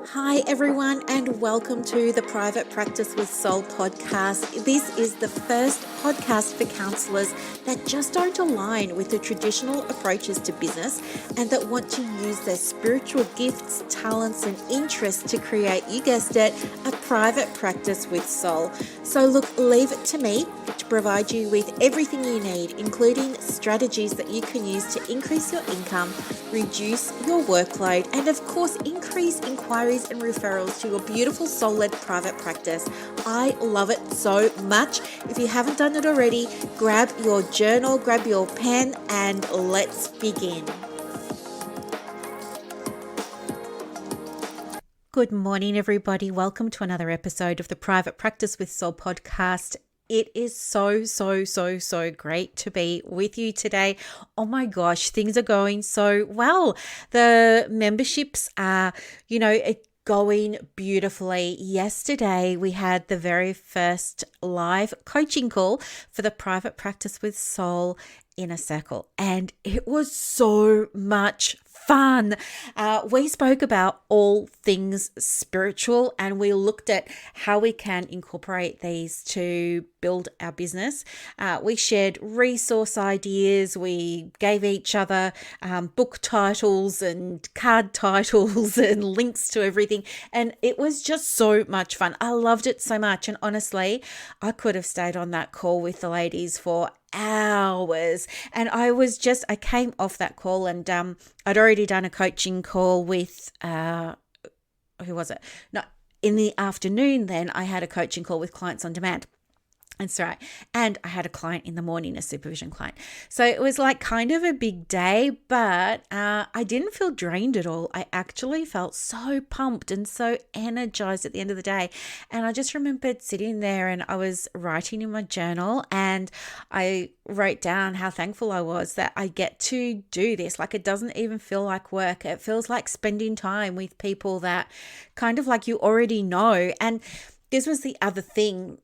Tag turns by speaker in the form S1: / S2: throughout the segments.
S1: Hi, everyone, and welcome to the Private Practice with Soul podcast. This is the first podcast for counsellors that just don't align with the traditional approaches to business and that want to use their spiritual gifts, talents, and interests to create, you guessed it, a private practice with soul. So, look, leave it to me to provide you with everything you need, including strategies that you can use to increase your income, reduce your workload, and of course, increase inquiries and referrals to your beautiful soul-led private practice. I love it so much. If you haven't done it already, grab your journal, grab your pen, and let's begin. Good morning, everybody. Welcome to another episode of the Private Practice with Soul podcast. It is so great to be with you today. Oh my gosh, things are going so well. The memberships are, going beautifully. Yesterday, we had the very first live coaching call for the Private Practice with Soul Inner Circle, and it was so much fun. We spoke about all things spiritual and we looked at how we can incorporate these to build our business. We shared resource ideas. We gave each other book titles and card titles and links to everything. And it was just so much fun. I loved it so much. And honestly, I could have stayed on that call with the ladies for hours. And I came off that call and I'd already done a coaching call with, who was it? No, in the afternoon then I had a coaching call with Clients on Demand. That's right. And I had a client in the morning, a supervision client. So it was like kind of a big day, but I didn't feel drained at all. I actually felt so pumped and so energized at the end of the day. And I just remembered sitting there and I was writing in my journal and I wrote down how thankful I was that I get to do this. Like, it doesn't even feel like work. It feels like spending time with people that kind of like you already know. And this was the other thing.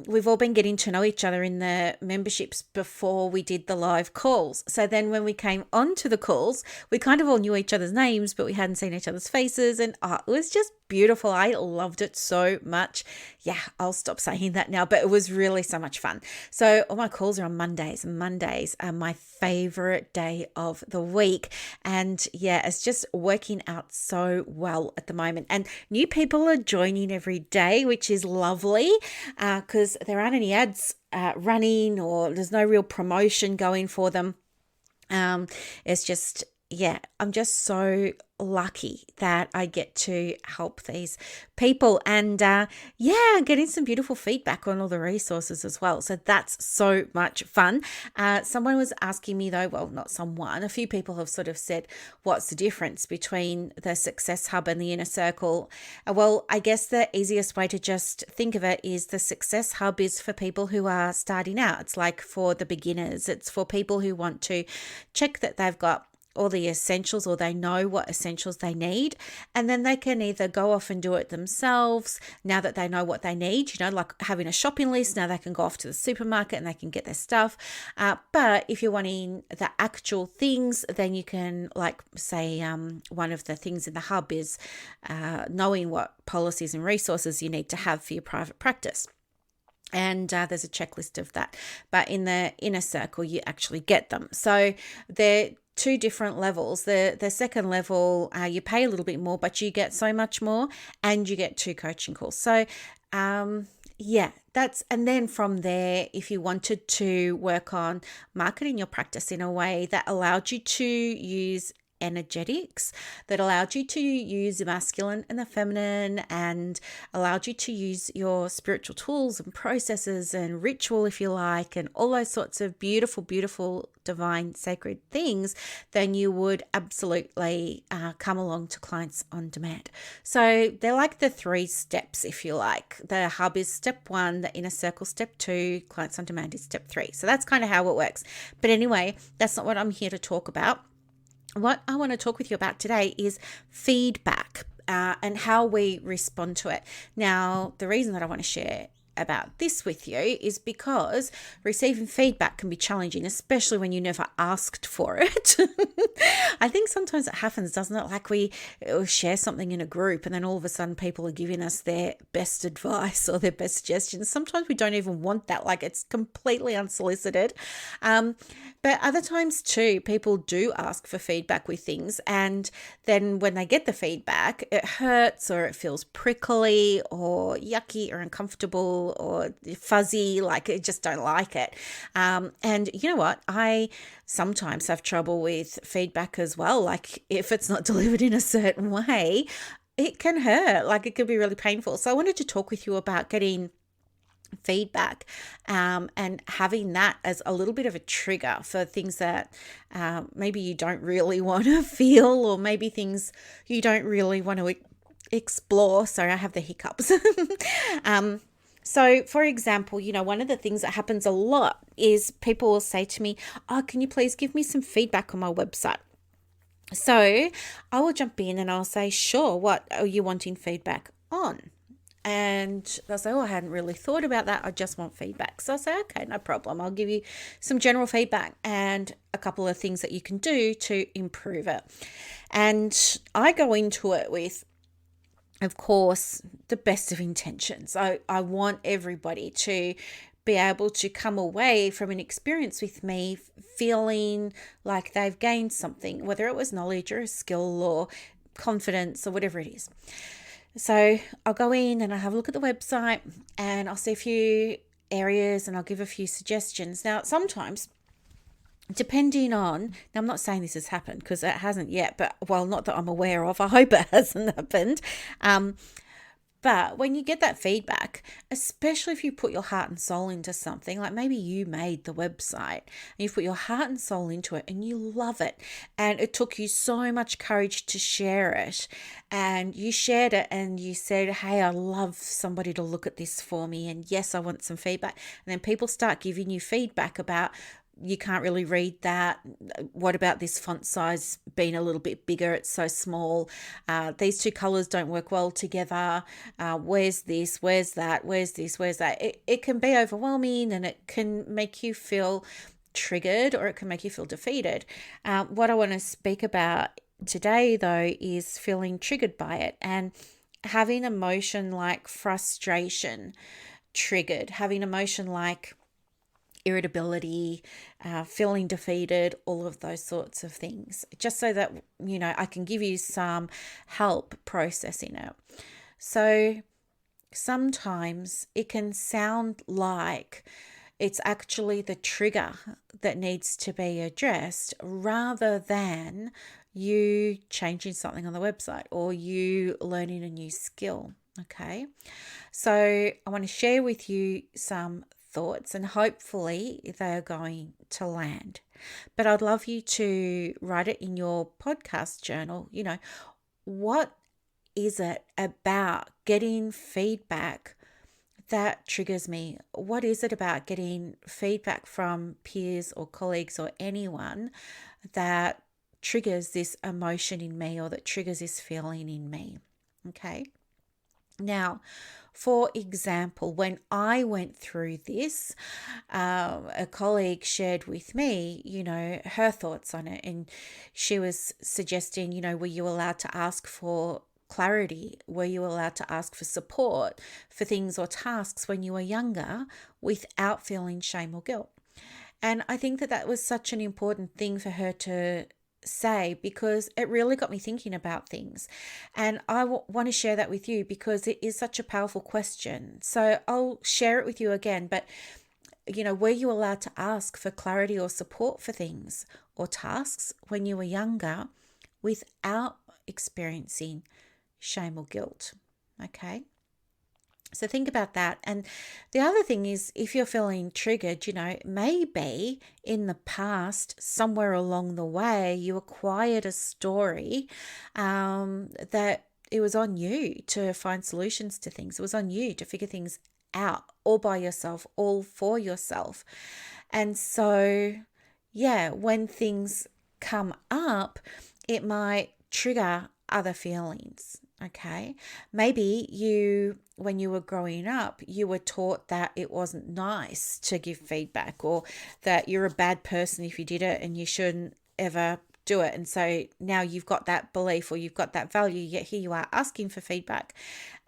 S1: We've all been getting to know each other in the memberships before we did the live calls. So then when we came onto the calls, we kind of all knew each other's names, but we hadn't seen each other's faces. And it was just beautiful. I loved it so much. Yeah, I'll stop saying that now, but it was really so much fun. So all my calls are on Mondays, and Mondays are my favorite day of the week. And yeah, it's just working out so well at the moment. And new people are joining every day, which is lovely because there aren't any ads running or there's no real promotion going for them. It's just, yeah, I'm just so lucky that I get to help these people and getting some beautiful feedback on all the resources as well. So that's so much fun. Someone was asking me though, well, not someone, a few people have sort of said, what's the difference between the Success Hub and the Inner Circle? Well, I guess the easiest way to just think of it is the Success Hub is for people who are starting out. It's like for the beginners. It's for people who want to check that they've got all the essentials or they know what essentials they need, and then they can either go off and do it themselves now that they know what they need, like having a shopping list. Now they can go off to the supermarket and they can get their stuff, but if you're wanting the actual things, then you can, like, say one of the things in the hub is knowing what policies and resources you need to have for your private practice. And there's a checklist of that. But in the Inner Circle, you actually get them. So they're two different levels. The second level, you pay a little bit more, but you get so much more and you get 2 coaching calls. So and then from there, if you wanted to work on marketing your practice in a way that allowed you to use energetics, that allowed you to use the masculine and the feminine, and allowed you to use your spiritual tools and processes and ritual, if you like, and all those sorts of beautiful divine sacred things, then you would absolutely come along to Clients on Demand. So they're like the 3 steps, if you like. The hub is step 1, the Inner Circle step 2, Clients on Demand is step 3. So that's kind of how it works. But anyway, that's not what I'm here to talk about. What I want to talk with you about today is feedback and how we respond to it. Now, the reason that I want to share about this with you is because receiving feedback can be challenging, especially when you never asked for it. I think sometimes it happens, doesn't it? Like we share something in a group and then all of a sudden people are giving us their best advice or their best suggestions. Sometimes we don't even want that. Like it's completely unsolicited. But other times too, people do ask for feedback with things. And then when they get the feedback, it hurts or it feels prickly or yucky or uncomfortable or fuzzy, like I just don't like it. And you know what? I sometimes have trouble with feedback as well. Like if it's not delivered in a certain way, it can hurt. Like it could be really painful. So I wanted to talk with you about getting feedback and having that as a little bit of a trigger for things that maybe you don't really want to feel, or maybe things you don't really want to explore. Sorry, I have the hiccups. So, for example, one of the things that happens a lot is people will say to me, "Oh, can you please give me some feedback on my website?" So I will jump in and I'll say, "Sure, what are you wanting feedback on?" And they'll say, "Oh, I hadn't really thought about that. I just want feedback." So I say, "Okay, no problem. I'll give you some general feedback and a couple of things that you can do to improve it." And I go into it with, of course, the best of intentions. I want everybody to be able to come away from an experience with me feeling like they've gained something, whether it was knowledge or a skill or confidence or whatever it is. So I'll go in and I'll have a look at the website and I'll see a few areas and I'll give a few suggestions. Now, sometimes, depending on, now I'm not saying this has happened because it hasn't yet, but well, not that I'm aware of. I hope it hasn't happened. But when you get that feedback, especially if you put your heart and soul into something, like maybe you made the website and you put your heart and soul into it and you love it and it took you so much courage to share it, and you shared it and you said, "Hey, I love somebody to look at this for me, and yes, I want some feedback." And then people start giving you feedback about, "You can't really read that. What about this font size being a little bit bigger? It's so small. These two colors don't work well together. Where's this? Where's that? Where's this? Where's that?" It can be overwhelming and it can make you feel triggered or it can make you feel defeated. What I want to speak about today, though, is feeling triggered by it and having emotion like frustration triggered, having emotion like irritability, feeling defeated, all of those sorts of things, just so that, I can give you some help processing it. So sometimes it can sound like it's actually the trigger that needs to be addressed rather than you changing something on the website or you learning a new skill. Okay. So I want to share with you some thoughts and hopefully they are going to land. But I'd love you to write it in your podcast journal. What is it about getting feedback that triggers me? What is it about getting feedback from peers or colleagues or anyone that triggers this emotion in me or that triggers this feeling in me? Okay. Now, for example, when I went through this, a colleague shared with me, her thoughts on it. And she was suggesting, were you allowed to ask for clarity? Were you allowed to ask for support for things or tasks when you were younger without feeling shame or guilt? And I think that was such an important thing for her to say, because it really got me thinking about things. And I want to share that with you because it is such a powerful question. So I'll share it with you again. But, were you allowed to ask for clarity or support for things or tasks when you were younger without experiencing shame or guilt? Okay. So think about that. And the other thing is, if you're feeling triggered, maybe in the past, somewhere along the way, you acquired a story that it was on you to find solutions to things. It was on you to figure things out all by yourself, all for yourself. And so, when things come up, it might trigger other feelings. Okay. Maybe when you were growing up, you were taught that it wasn't nice to give feedback, or that you're a bad person if you did it and you shouldn't ever do it. And so now you've got that belief, or you've got that value, yet here you are asking for feedback.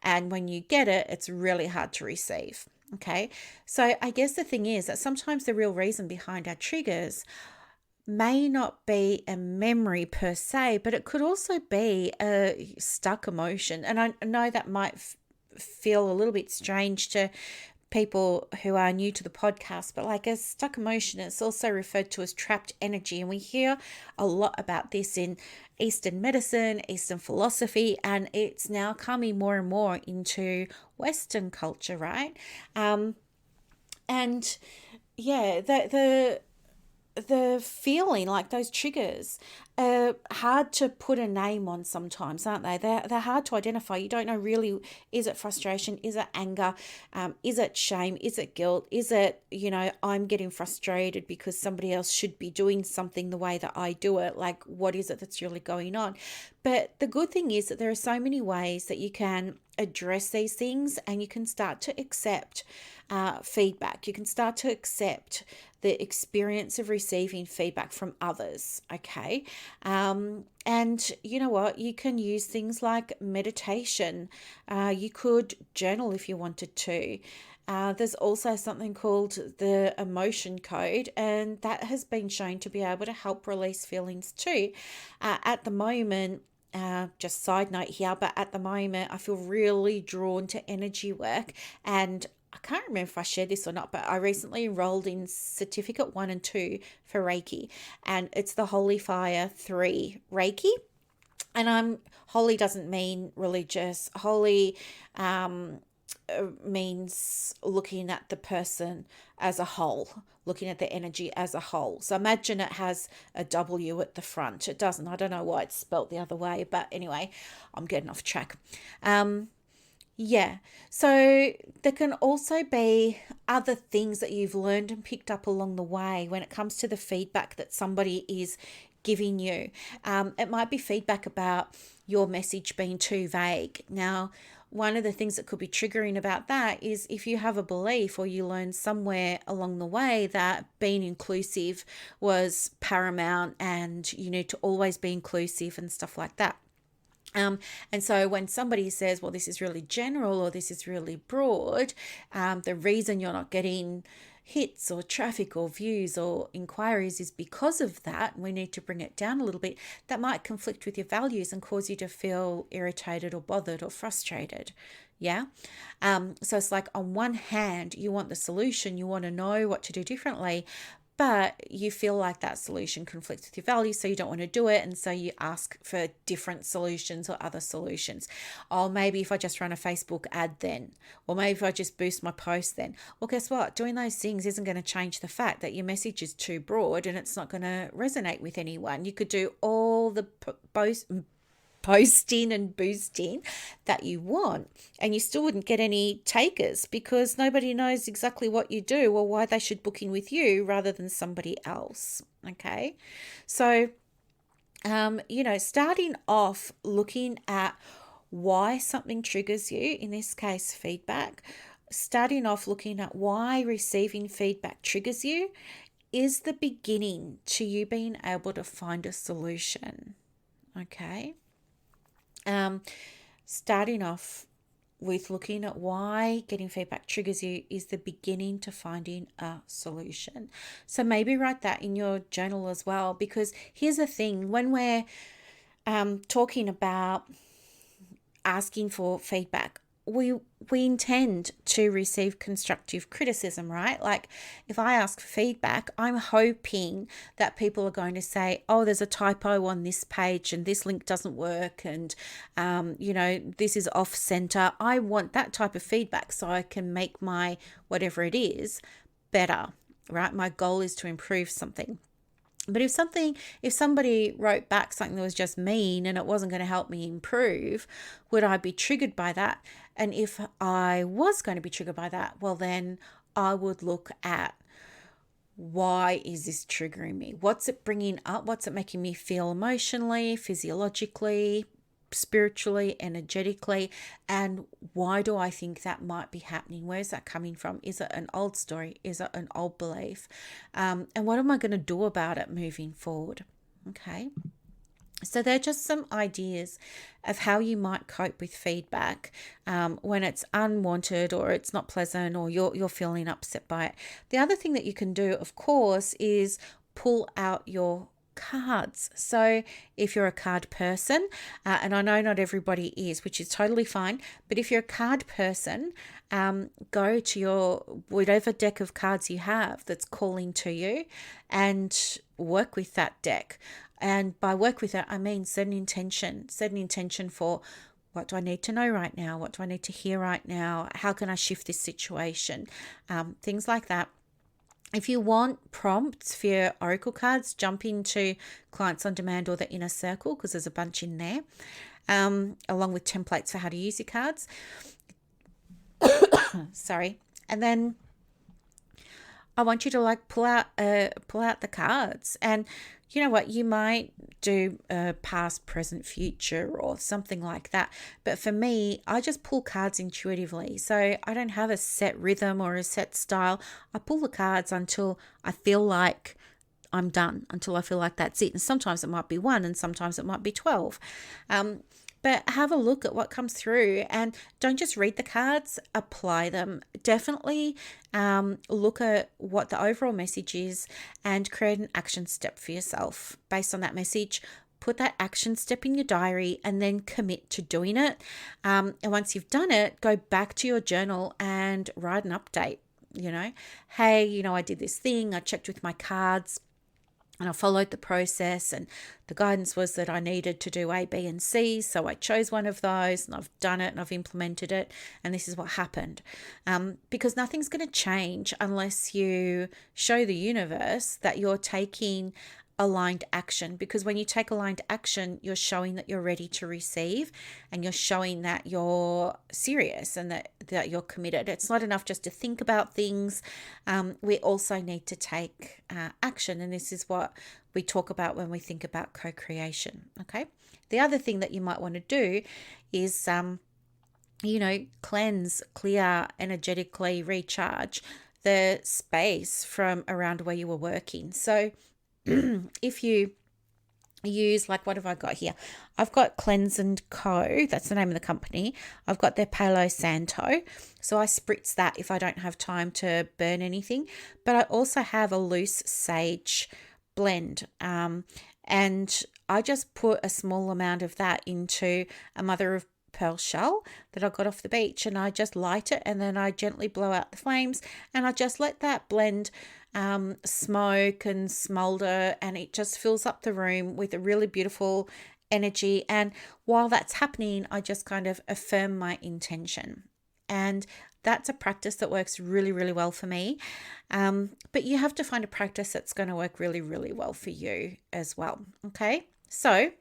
S1: And when you get it, it's really hard to receive. Okay. So I guess the thing is that sometimes the real reason behind our triggers may not be a memory per se, but it could also be a stuck emotion. And I know that might feel a little bit strange to people who are new to the podcast, but like a stuck emotion, it's also referred to as trapped energy. And we hear a lot about this in Eastern medicine, Eastern philosophy, and it's now coming more and more into Western culture, right? And yeah, the feeling, like those triggers, are hard to put a name on sometimes, aren't they? They're hard to identify. You don't know really, is it frustration? Is it anger? Is it shame? Is it guilt? Is it, I'm getting frustrated because somebody else should be doing something the way that I do it? Like, what is it that's really going on? But the good thing is that there are so many ways that you can address these things, and you can start to accept feedback. You can start to accept the experience of receiving feedback from others. Okay. And you know what? You can use things like meditation. You could journal if you wanted to. There's also something called the emotion code, and that has been shown to be able to help release feelings too. At the moment, just side note here, but at the moment, I feel really drawn to energy work, and I can't remember if I shared this or not, but I recently enrolled in certificate 1 and 2 for Reiki, and it's the Holy Fire 3 Reiki. And holy doesn't mean religious. Holy means looking at the person as a whole, looking at the energy as a whole. So imagine it has a W at the front. It doesn't. I don't know why it's spelt the other way, but anyway, I'm getting off track. Yeah. So there can also be other things that you've learned and picked up along the way when it comes to the feedback that somebody is giving you. It might be feedback about your message being too vague. Now, one of the things that could be triggering about that is if you have a belief, or you learn somewhere along the way that being inclusive was paramount and you need to always be inclusive and stuff like that. And so when somebody says, well, this is really general or this is really broad, the reason you're not getting hits or traffic or views or inquiries is because of that. We need to bring it down a little bit. That might conflict with your values and cause you to feel irritated or bothered or frustrated. Yeah. So it's like, on one hand, you want the solution, you want to know what to do differently, but you feel like that solution conflicts with your values, so you don't want to do it. And so you ask for different solutions or other solutions. Oh, maybe if I just run a Facebook ad then, or maybe if I just boost my post then. Well, guess what? Doing those things isn't going to change the fact that your message is too broad and it's not going to resonate with anyone. You could do all the posting and boosting that you want, and you still wouldn't get any takers because nobody knows exactly what you do or why they should book in with you rather than somebody else. Okay. So, starting off looking at why something triggers you, in this case, feedback, starting off looking at why receiving feedback triggers you is the beginning to you being able to find a solution. Okay. Starting off with looking at why getting feedback triggers you is the beginning to finding a solution. So maybe write that in your journal as well, because here's the thing, when we're talking about asking for feedback, we intend to receive constructive criticism, right? Like if I ask for feedback, I'm hoping that people are going to say, oh, there's a typo on this page and this link doesn't work, and this is off center. I want that type of feedback so I can make my whatever it is better, right? My goal is to improve something. But if somebody wrote back something that was just mean and it wasn't going to help me improve, would I be triggered by that? And if I was going to be triggered by that, well, then I would look at, why is this triggering me? What's it bringing up? What's it making me feel emotionally, physiologically? spiritually, energetically, and why do I think that might be happening? Where's that coming from? Is it an old story? Is it an old belief? And what am I going to do about it moving forward? Okay. So they're just some ideas of how you might cope with feedback when it's unwanted or it's not pleasant or you're feeling upset by it. The other thing that you can do, of course, is pull out your cards. So if you're a card person, and I know not everybody is, which is totally fine, but if you're a card person, go to your whatever deck of cards you have that's calling to you and work with that deck. And by work with it, I mean set an intention for what do I need to know right now? What do I need to hear right now? How can I shift this situation? Things like that. If you want prompts for your oracle cards, jump into Clients on Demand or the Inner Circle because there's a bunch in there, along with templates for how to use your cards. Sorry. And then I want you to pull out the cards, and you know what, you might do past, present, future or something like that. But for me, I just pull cards intuitively. So I don't have a set rhythm or a set style. I pull the cards until I feel like I'm done, until I feel like that's it. And sometimes it might be 1 and sometimes it might be 12. But have a look at what comes through and don't just read the cards, apply them. Definitely look at what the overall message is and create an action step for yourself based on that message. Put that action step in your diary and then commit to doing it. And once you've done it, go back to your journal and write an update. Hey, I did this thing. I checked with my cards. And I followed the process, and the guidance was that I needed to do A, B, and C. So I chose one of those and I've done it and I've implemented it. And this is what happened. Because nothing's going to change unless you show the universe that you're taking aligned action, because when you take aligned action, you're showing that you're ready to receive and you're showing that you're serious and that you're committed. It's not enough just to think about things. We also need to take action, and this is what we talk about when we think about co-creation. Okay. The other thing that you might want to do is cleanse, clear, energetically recharge the space from around where you were working. So if you use, what have I got here? I've got Cleanse & Co. That's the name of the company. I've got their Palo Santo. So I spritz that if I don't have time to burn anything. But I also have a loose sage blend. And I just put a small amount of that into a mother of pearl shell that I got off the beach, and I just light it and then I gently blow out the flames and I just let that blend smoke and smolder, and it just fills up the room with a really beautiful energy. And while that's happening, I just kind of affirm my intention, and that's a practice that works really, really well for me. But you have to find a practice that's going to work really, really well for you as well. Okay, so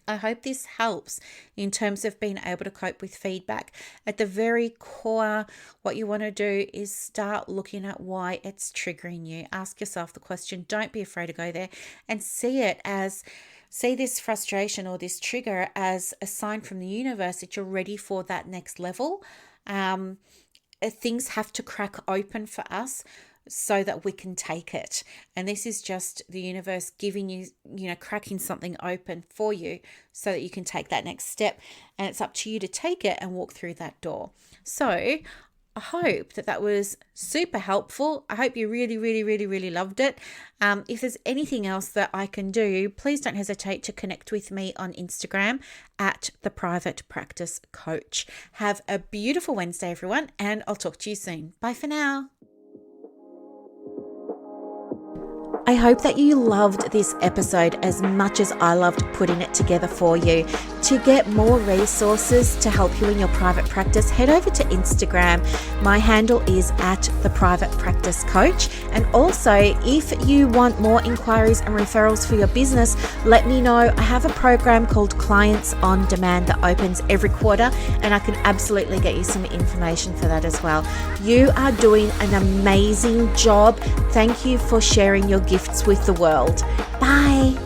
S1: I hope this helps in terms of being able to cope with feedback. At the very core, what you want to do is start looking at why it's triggering you. Ask yourself the question. Don't be afraid to go there and see this frustration or this trigger as a sign from the universe that you're ready for that next level. Things have to crack open for us so that we can take it. And this is just the universe giving you, cracking something open for you so that you can take that next step. And it's up to you to take it and walk through that door. So I hope that was super helpful. I hope you really, really, really, really loved it. If there's anything else that I can do, please don't hesitate to connect with me on Instagram at The Private Practice Coach. Have a beautiful Wednesday, everyone, and I'll talk to you soon. Bye for now. I hope that you loved this episode as much as I loved putting it together for you. To get more resources to help you in your private practice, head over to Instagram. My handle is at The Private Practice Coach. And also, if you want more inquiries and referrals for your business, let me know. I have a program called Clients on Demand that opens every quarter, and I can absolutely get you some information for that as well. You are doing an amazing job. Thank you for sharing your gifts with the world. Bye.